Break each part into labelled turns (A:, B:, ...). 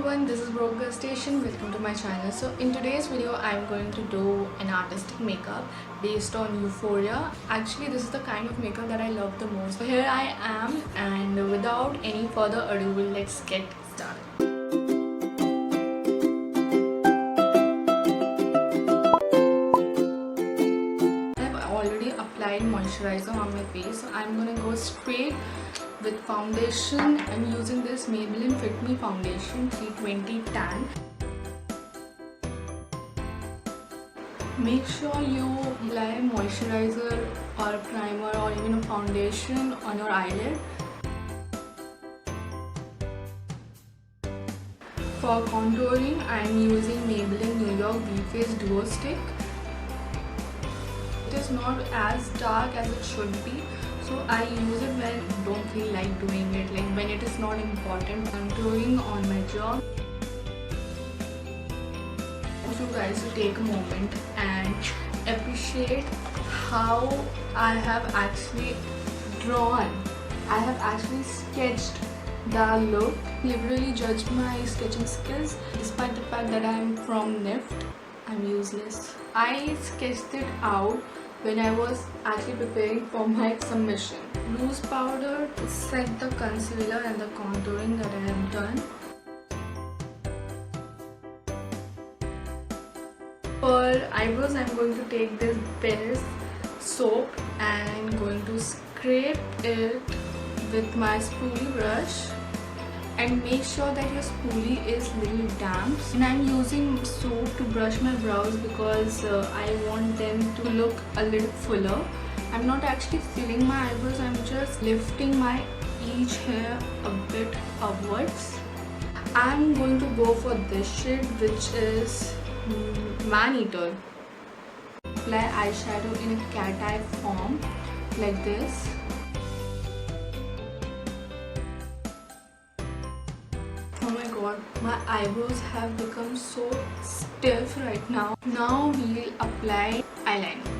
A: everyone, this is Broker Station. Welcome to my channel. So in today's video I'm going to do an artistic makeup based on Euphoria. Actually this is the kind of makeup that I love the most. So here I am, and without any further ado, let's get started. I've already applied moisturizer on my face, so I'm gonna go straight with foundation. I'm using this Maybelline Fit Me foundation 320 tan. Make sure you apply moisturizer or a primer or even a foundation on your eyelid. For contouring, I'm using Maybelline New York V-Face Duo Stick. It is not as dark as it should be, so I use it when I don't feel like doing it, like when it is not important. Contouring on my jaw. I want you guys to take a moment and appreciate how I have actually drawn, I have actually sketched the look. Liberally judge my sketching skills. Despite the fact that I am from NIFT, I'm useless. I sketched it out when I was actually preparing for my submission. Loose powder to set the concealer and the contouring that I have done. For eyebrows, I'm going to take this Bell's soap and I'm going to scrape it with my spoolie brush. And make sure that your spoolie is little damp. And I'm using soap to brush my brows because I want them to look a little fuller. I'm not actually filling my eyebrows, I'm just lifting my each hair a bit upwards. I'm going to go for this shade, which is Man Eater. Apply eyeshadow in a cat eye form like this. Oh my god, my eyebrows have become so stiff right now. Now we'll apply eyeliner.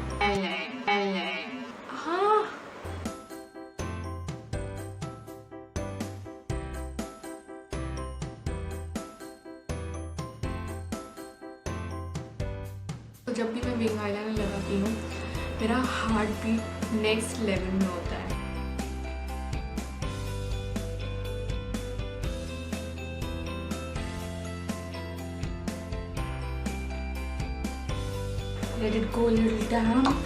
A: तो जब भी मैं wing eyeliner लगाती हूँ, मेरा heart beat next level में होता है. Let it go a little damp.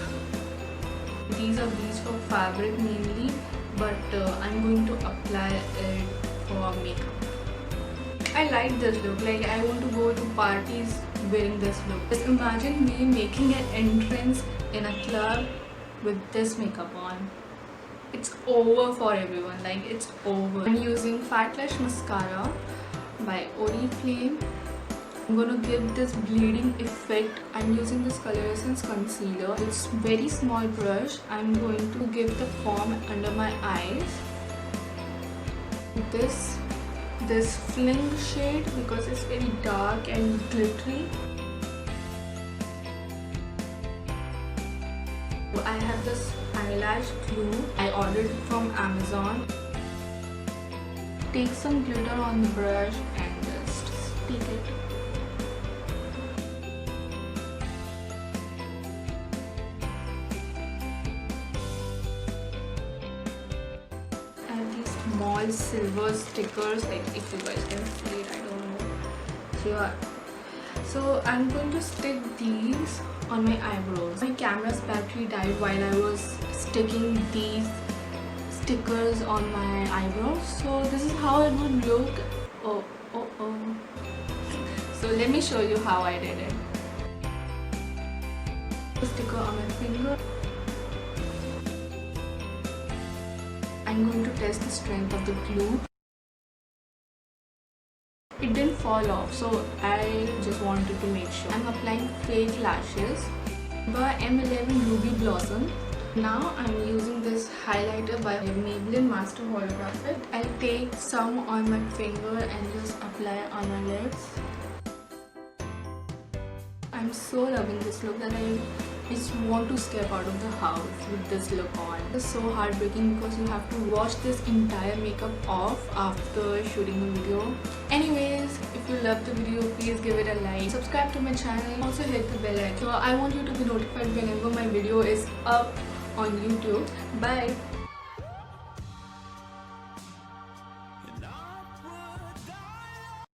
A: These are beads for fabric mainly, but I'm going to apply it for makeup. I like this look, like I want to go to parties wearing this look. Just imagine me making an entrance in a club with this makeup on. It's over for everyone, like it's over. I'm using Fat Lash Mascara by Oriflame. I'm gonna give this bleeding effect. I'm using this coloressence concealer. It's very small brush. I'm going to give the form under my eyes. This fling shade because it's very dark and glittery. I have this eyelash glue. I ordered it from Amazon. Take some glitter on the brush and just stick it. Small silver stickers, like if you guys can see it, I don't know. Here. So I'm going to stick these on my eyebrows. My camera's battery died while I was sticking these stickers on my eyebrows, so this is how it would look. Oh. So let me show you how I did it. Sticker on my finger. I'm going to test the strength of the glue. It didn't fall off, so I just wanted to make sure. I'm applying fake lashes by M11 Ruby Blossom. Now I'm using this highlighter by Maybelline Master Holographic. I'll take some on my finger and just apply on my lips. I'm so loving this look that I just want to step out of the house with this look on. It's so heartbreaking because you have to wash this entire makeup off after shooting the video. Anyways, if you loved the video, please give it a like. Subscribe to my channel. Also hit the bell icon. So I want you to be notified whenever my video is up on YouTube. Bye.